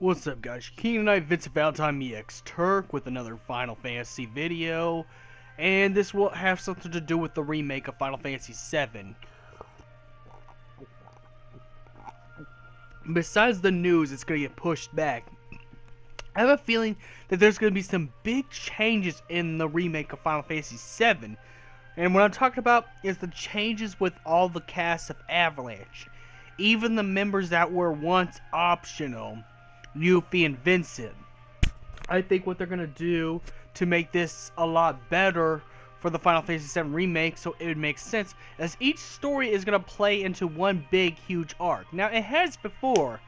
What's up, guys? King tonight, Vincent Valentine EX Turk with another Final Fantasy video, and this will have something to do with the remake of Final Fantasy VII. Besides the news, it's gonna get pushed back. I have a feeling that there's gonna be some big changes in the remake of Final Fantasy VII, and what I'm talking about is the changes with all the cast of Avalanche, even the members that were once optional. Yuffie and Vincent. I think what they're gonna do to make this a lot better for the Final Fantasy VII Remake, so it would make sense, as each story is gonna play into one big, huge arc. Now, it has before,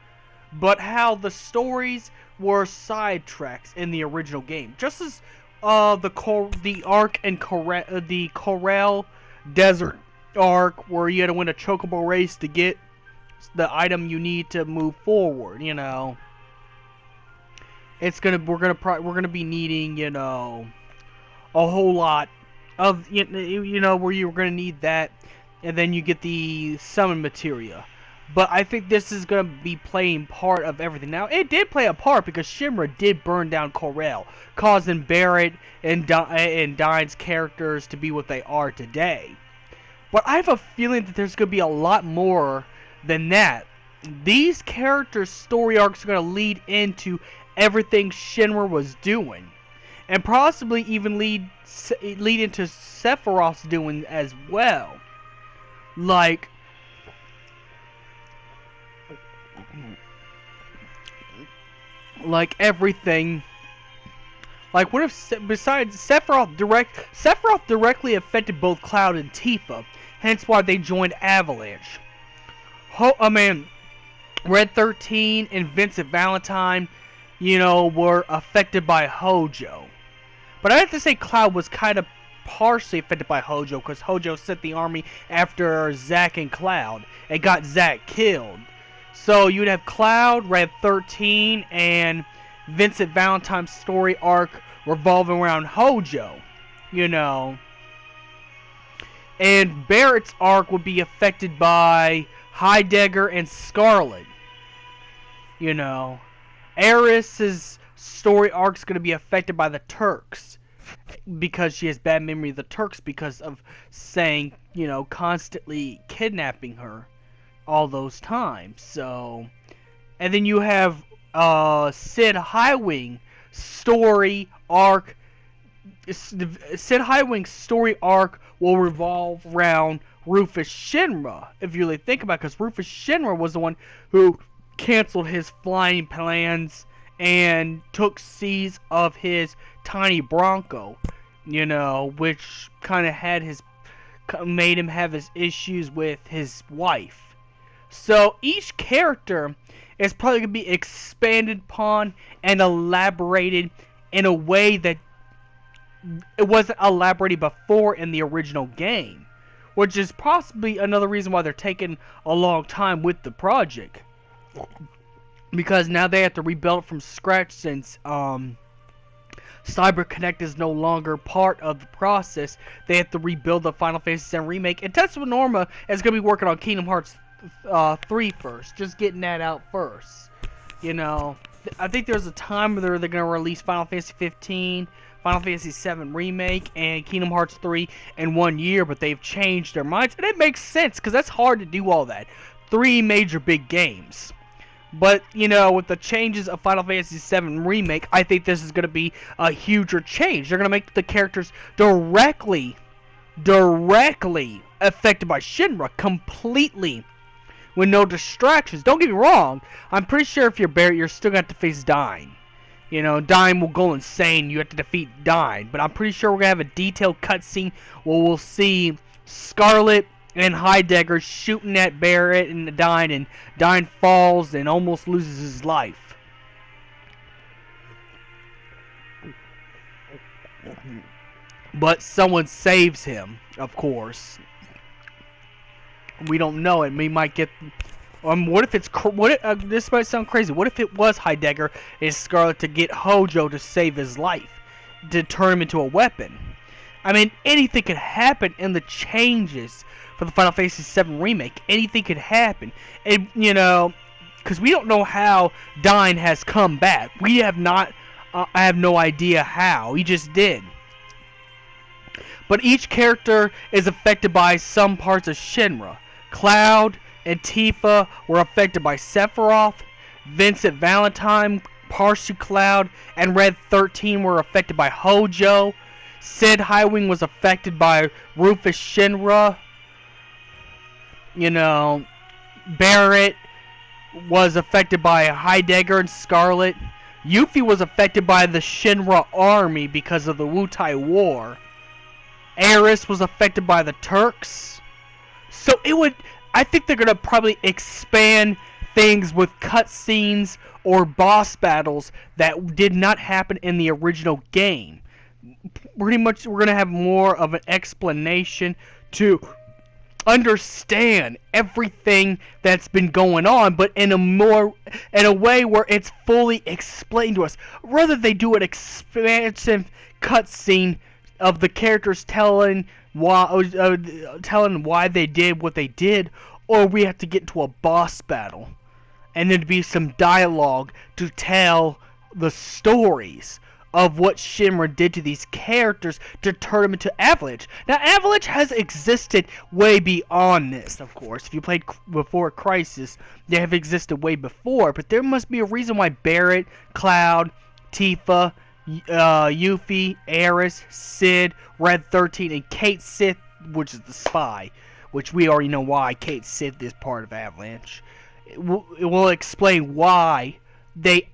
but how the stories were sidetracks in the original game, just as the arc in the Corel Desert arc, where you had to win a chocobo race to get the item you need to move forward. You know. We're gonna be needing, you know, a whole lot of, where you're gonna need that, and then you get the summon materia. But I think this is gonna be playing part of everything. Now, it did play a part because Shinra did burn down Corel, causing Barrett and Dine's characters to be what they are today. But I have a feeling that there's gonna be a lot more than that. These characters' story arcs are gonna lead into everything Shinra was doing, and possibly even lead into Sephiroth's doing as well. Like everything. Like, what if besides Sephiroth directly affected both Cloud and Tifa, hence why they joined Avalanche. Red 13 and Vincent Valentine, were affected by Hojo. But I have to say Cloud was kind of partially affected by Hojo, because Hojo sent the army after Zack and Cloud and got Zack killed. So you'd have Cloud, Red 13, and Vincent Valentine's story arc revolving around Hojo, And Barrett's arc would be affected by Heidegger and Scarlet, Aeris's story arc's going to be affected by the Turks, because she has bad memory of the Turks because of saying, constantly kidnapping her all those times. So, and then you have Sid Highwing story arc. Sid Highwing's story arc will revolve around Rufus Shinra, if you really think about it, because Rufus Shinra was the one who canceled his flying plans and took seize of his tiny Bronco, which kind of made him have his issues with his wife. So each character is probably going to be expanded upon and elaborated in a way that it wasn't elaborated before in the original game, which is possibly another reason why they're taking a long time with the project. Because now they have to rebuild it from scratch, since Cyber Connect is no longer part of the process. They have to rebuild the Final Fantasy VII Remake. And Tetsuya Nomura is going to be working on Kingdom Hearts 3 first. Just getting that out first. I think there's a time where they're going to release Final Fantasy 15, Final Fantasy VII Remake, and Kingdom Hearts 3 in 1 year. But they've changed their minds. And it makes sense, because that's hard to do all that. 3 major big games. But, with the changes of Final Fantasy VII Remake, I think this is going to be a huger change. They're going to make the characters directly affected by Shinra, completely, with no distractions. Don't get me wrong, I'm pretty sure if you're Barrett, you're still going to have to face Dine. Dine will go insane, you have to defeat Dine. But I'm pretty sure we're going to have a detailed cutscene where we'll see Scarlet and Heidegger shooting at Barrett and Dine falls and almost loses his life. But someone saves him, of course. We don't know it. We might get. What if it's? This might sound crazy. What if it was Heidegger and Scarlet to get Hojo to save his life, to turn him into a weapon? I mean, anything could happen in the changes for the Final Fantasy VII Remake. Anything could happen. And, because we don't know how Dine has come back. We have not. I have no idea how. He just did. But each character is affected by some parts of Shinra. Cloud and Tifa were affected by Sephiroth. Vincent Valentine, partially Cloud, and Red 13 were affected by Hojo. Sid Highwing was affected by Rufus Shinra. You know, Barrett was affected by Heidegger and Scarlet. Yuffie was affected by the Shinra army because of the Wutai War. Aris was affected by the Turks. So it would, I think they're gonna probably expand things with cutscenes or boss battles that did not happen in the original game. Pretty much, we're gonna have more of an explanation to understand everything that's been going on, but in a way where it's fully explained to us. Rather they do an expansive cutscene of the characters telling why they did what they did, or we have to get into a boss battle, and there'd be some dialogue to tell the stories of what Shinra did to these characters to turn them into Avalanche. Now, Avalanche has existed way beyond this, of course. If you played before Crisis, they have existed way before, but there must be a reason why Barrett, Cloud, Tifa, Yuffie, Aris, Sid, Red 13, and Kate Sith, which is the spy, which we already know why Kate Sith is part of Avalanche. It will explain why they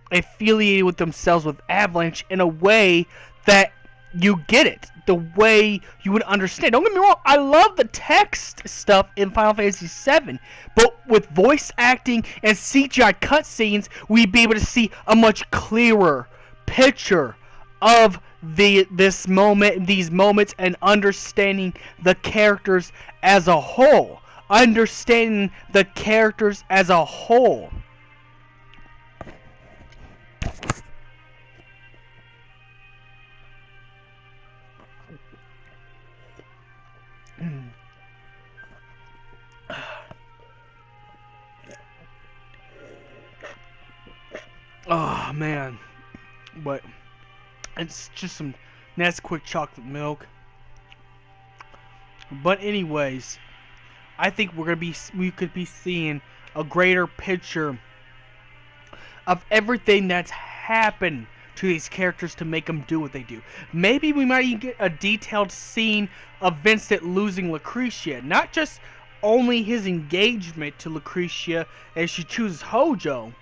affiliated with themselves with Avalanche in a way that you get it, the way you would understand. Don't get me wrong, I love the text stuff in Final Fantasy VII, but with voice acting and CGI cutscenes, we'd be able to see a much clearer picture of these moments, and understanding the characters as a whole. Understanding the characters as a whole. Oh man, but it's just some Nesquik chocolate milk. But anyways, I think we could be seeing a greater picture of everything that's happened to these characters to make them do what they do. Maybe we might even get a detailed scene of Vincent losing Lucretia, not just only his engagement to Lucretia as she chooses Hojo,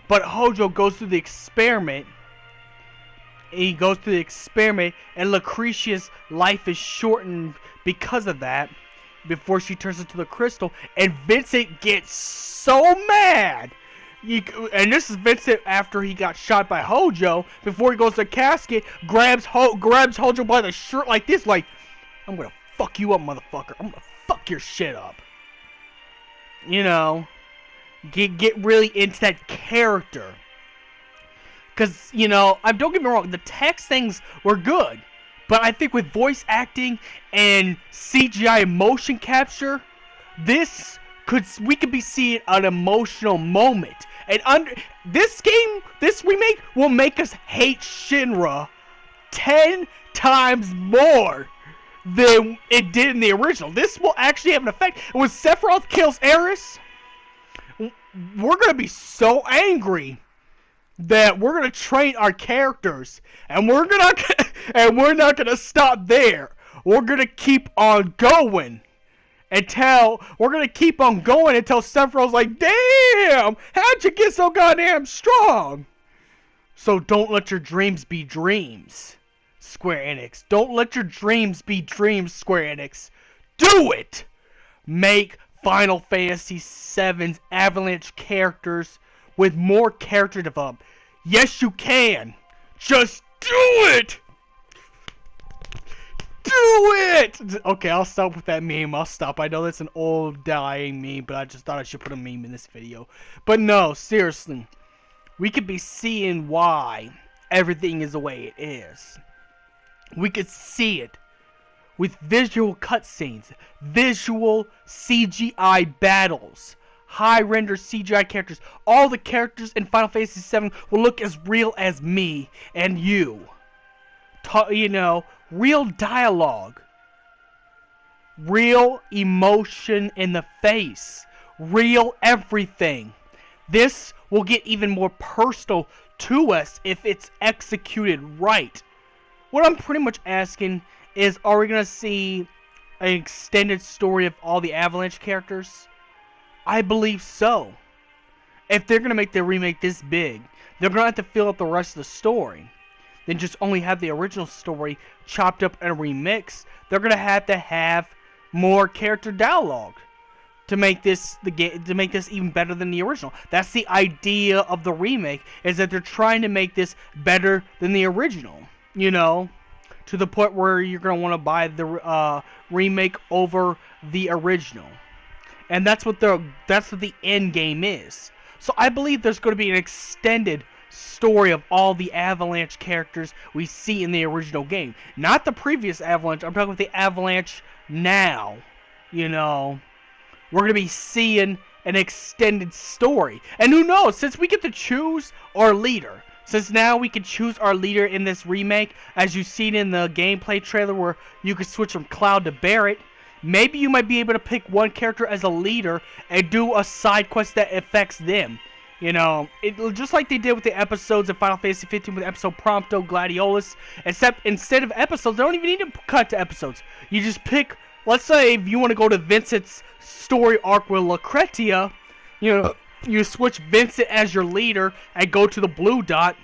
but Hojo goes through the experiment. He goes through the experiment, and Lucretia's life is shortened because of that, before she turns into the crystal, and Vincent gets so mad. And this is Vincent after he got shot by Hojo. Before he goes to the casket, grabs Hojo by the shirt like this, like, I'm gonna fuck you up, motherfucker. I'm gonna fuck your shit up. You know, get really into that character. Because, you know, don't get me wrong, the text things were good. But I think with voice acting and CGI motion capture, we could be seeing an emotional moment. And this remake will make us hate Shinra 10 times more than it did in the original. This will actually have an effect. When Sephiroth kills Aris, we're gonna be so angry that we're gonna train our characters, and we're not gonna stop there. We're gonna keep on going until Sephiroth's like, damn, how'd you get so goddamn strong? So don't let your dreams be dreams, Square Enix. Don't let your dreams be dreams, Square Enix. Do it! Make Final Fantasy VII's Avalanche characters with more character development. Yes, you can. Just do it! Do it! Okay, I'll stop with that meme. I'll stop. I know that's an old dying meme, but I just thought I should put a meme in this video. But no, seriously. We could be seeing why everything is the way it is. We could see it with visual cutscenes, visual CGI battles, high render CGI characters. All the characters in Final Fantasy VII will look as real as me and you. You know, real dialogue. Real emotion in the face. Real everything. This will get even more personal to us if it's executed right. What I'm pretty much asking is, are we going to see an extended story of all the Avalanche characters? I believe so. If they're going to make the remake this big, they're going to have to fill out the rest of the story. Then just only have the original story chopped up and remixed. They're going to have more character dialogue to make this even better than the original. That's the idea of the remake, is that they're trying to make this better than the original. You know, to the point where you're going to want to buy the remake over the original. And that's what the end game is. So I believe there's going to be an extended story of all the Avalanche characters we see in the original game. Not the previous Avalanche. I'm talking about the Avalanche now. You know, we're going to be seeing an extended story. And who knows, since we get to choose our leader. Since now we can choose our leader in this remake, as you've seen in the gameplay trailer where you can switch from Cloud to Barret, maybe you might be able to pick one character as a leader and do a side quest that affects them. You know, just like they did with the episodes of Final Fantasy 15 with episode Prompto Gladiolus, except instead of episodes, they don't even need to cut to episodes. You just pick, let's say if you want to go to Vincent's story arc with Lucretia, you know, you switch Vincent as your leader and go to the blue dot,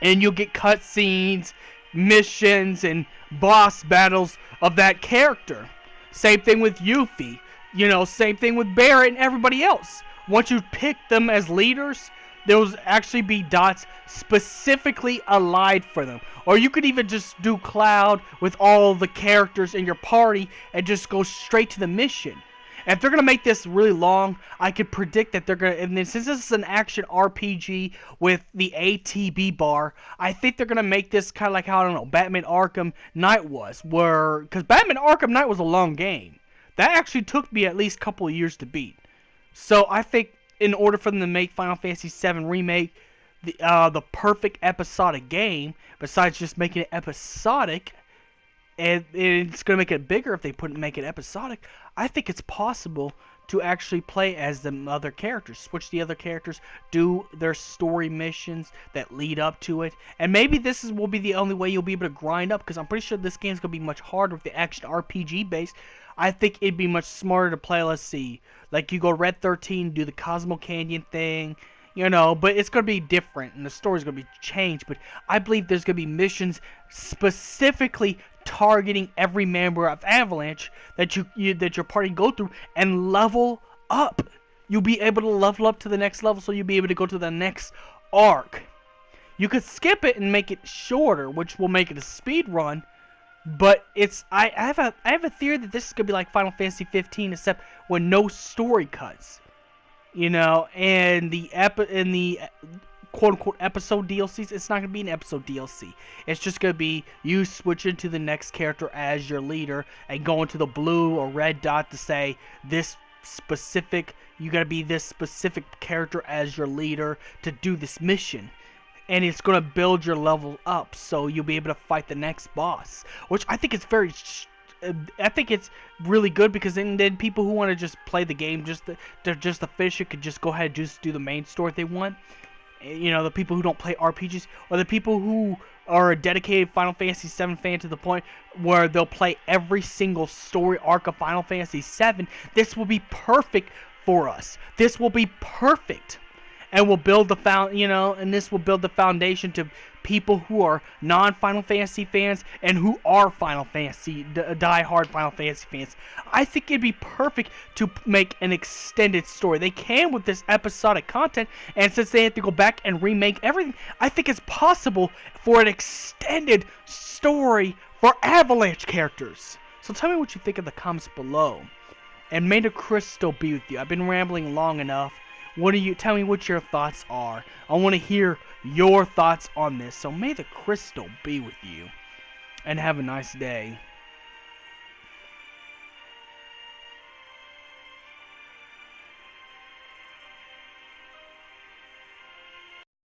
and you'll get cutscenes, missions, and boss battles of that character. Same thing with Yuffie. You know, same thing with Barret and everybody else. Once you pick them as leaders, there will actually be dots specifically allied for them. Or you could even just do Cloud with all the characters in your party and just go straight to the mission. If they're going to make this really long, I could predict that they're going to, and then since this is an action RPG with the ATB bar, I think they're going to make this kind of like how, I don't know, Batman Arkham Knight was, because Batman Arkham Knight was a long game. That actually took me at least a couple of years to beat. So I think in order for them to make Final Fantasy VII Remake the perfect episodic game, besides just making it episodic, and it's going to make it bigger if they make it episodic, I think it's possible to actually play as the other characters. Switch the other characters, do their story missions that lead up to it. And maybe will be the only way you'll be able to grind up, because I'm pretty sure this game's going to be much harder with the action RPG base. I think it'd be much smarter to play, let's see, like you go Red 13, do the Cosmo Canyon thing, you know, but it's going to be different and the story's going to be changed. But I believe there's going to be missions specifically targeting every member of Avalanche that that your party go through and level up. You'll be able to level up to the next level, so you'll be able to go to the next arc. You could skip it and make it shorter, which will make it a speed run. But I have a theory that this is gonna be like Final Fantasy 15, except with no story cuts. You know, and the quote-unquote episode DLCs, it's not going to be an episode DLC. It's just going to be you switching to the next character as your leader and going to the blue or red dot to say you got to be this specific character as your leader to do this mission. And it's going to build your level up so you'll be able to fight the next boss. Which I think is I think it's really good, because then people who want to just play the game just to finish it could just go ahead and just do the main story if they want. You know, the people who don't play RPGs, or the people who are a dedicated Final Fantasy VII fan to the point where they'll play every single story arc of Final Fantasy VII. This will be perfect for us. This will be perfect. And will build this will build the foundation to people who are non-Final Fantasy fans and who are die-hard Final Fantasy fans. I think it'd be perfect to make an extended story. They can with this episodic content, and since they have to go back and remake everything, I think it's possible for an extended story for Avalanche characters. So tell me what you think in the comments below. And may the crystal be with you. I've been rambling long enough. Tell me what your thoughts are. I want to hear your thoughts on this. So may the crystal be with you. And have a nice day.